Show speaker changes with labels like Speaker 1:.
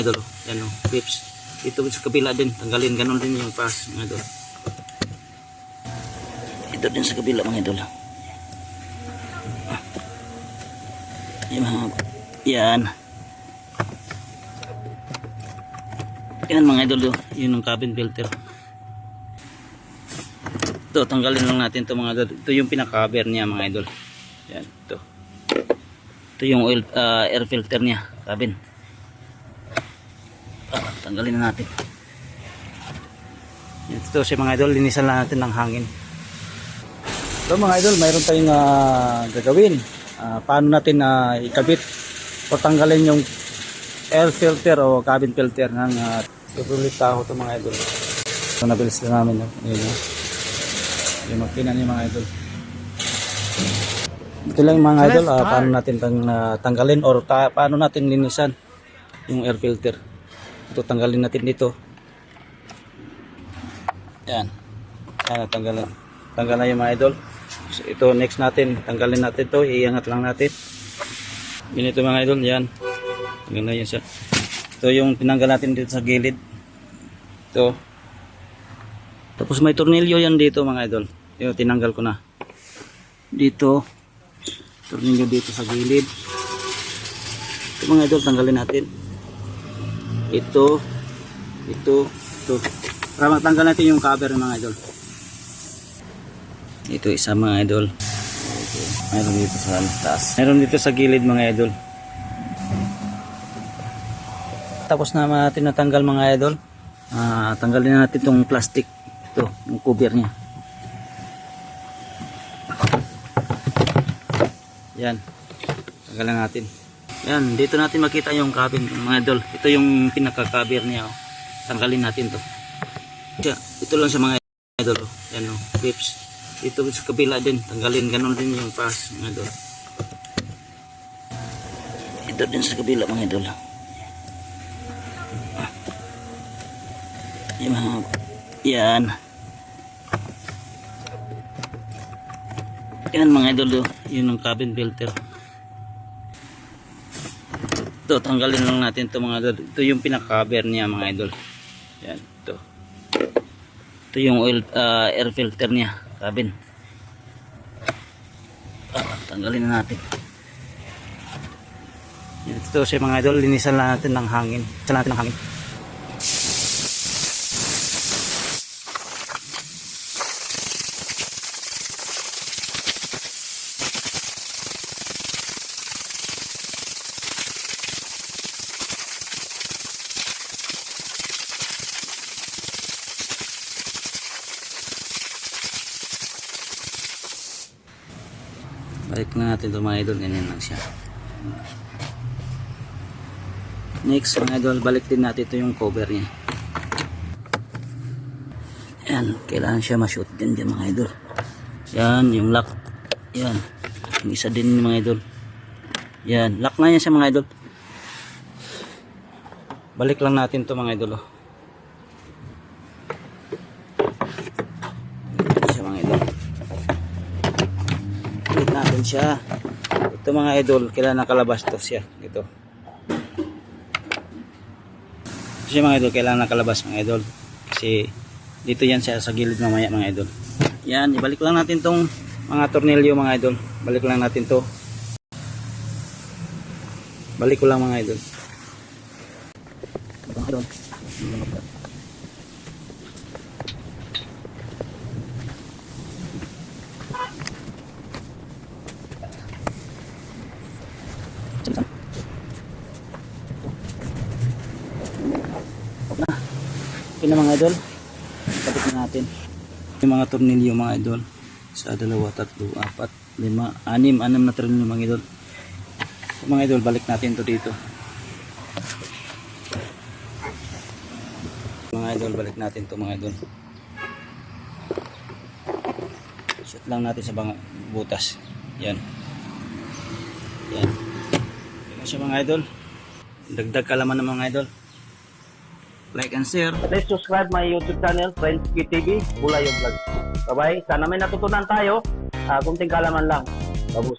Speaker 1: idol. Yan o, clips. Dito sa kabila din, tanggalin, ganun din yung pass mga idol. Ito din sa kabila mga idol. Yan. Yan mga idol, yun ang cabin filter. Ito, tanggalin lang natin ito mga idol. Ito yung pinaka-cover niya mga idol. Yan, ito. Ito yung oil, air filter niya, cabin. Tanggalin na natin. Ito siya mga idol, linisan lang natin ng hangin. So mga idol, mayroon tayong gagawin. Paano natin ikabit o tanggalin yung air filter o cabin filter ng tutulit taho ito mga idol. So nabilis na namin yung makina niya mga idol. Ito lang mga idol, paano natin tanggalin or paano natin linisan yung air filter. Ito tanggalin natin dito. Yan. Yan, tanggalan yung mga idol. So, ito next natin, tanggalin natin to, iangat lang natin. Ganito mga idol, yan. Tanggal na yan siya. Ito yung tinanggal natin dito sa gilid. Ito. Tapos may tornilyo yan dito mga idol. Ito, tinanggal ko na. Dito. Tornilyo dito sa gilid. Ito mga idol, tanggalin natin. Ito. Para matanggal natin yung cover mga idol. Ito isa mga idol. Mayroon dito sa taas. Mayroon dito sa gilid mga idol. Tapos na natin natanggal mga idol. Tanggalin na natin itong plastic. Ito, yung cover niya. Yan. Tanggalan natin. Yan, dito natin makita yung cabin mga idol. Ito yung pinaka-cover niya. Tanggalin natin to. Ito lang sa mga idol. Yan o, clips. Dito sa kabila din, tanggalin, ganun din yung pass mga idol. Ito din sa kabila mga idol. Yan. Yan mga idol, yun ang cabin filter. Ito, tanggalin lang natin ito mga idol. Ito yung pinaka-cover niya mga idol. Yan, ito. Ito yung oil, air filter niya, cabin. Tanggalin na natin. Ito siya mga idol, linisan lang natin ng hangin. Linisan natin ng hangin. Balik na natin ito mga idol, ganyan lang siya. Next mga idol, balik din natin ito yung cover niya. Yan, kailangan siya ma-shoot din mga idol. Yan, yung lock. Yan, yung isa din mga idol. Yan, lock na yan siya mga idol. Balik lang natin ito mga idol. Natin siya. Ito mga idol, kailangan nakalabas to siya dito. Kasi mga idol, kailangan nakalabas mga idol. Kasi dito yan siya sa gilid mamaya mga idol. Yan, ibalik lang natin tong mga tornilyo mga idol. Balik lang natin to. Balik ko lang mga idol. Mga idol. Okay na mga idol, kapit na natin yung mga tornilyo mga idol sa 2, 3, 4, 5, 6 na tornilyo mga idol. So, mga idol, balik natin to dito mga idol, balik natin to mga idol. Shoot lang natin sa mga butas. Yan yan siya mga idol. Dagdag kalaman ng mga idol. Like and share.
Speaker 2: Please subscribe my YouTube channel, Friends TV, Bulayo Vlog. Bye-bye. Sana may natutunan tayo. Kunting kalaman lang. Babus.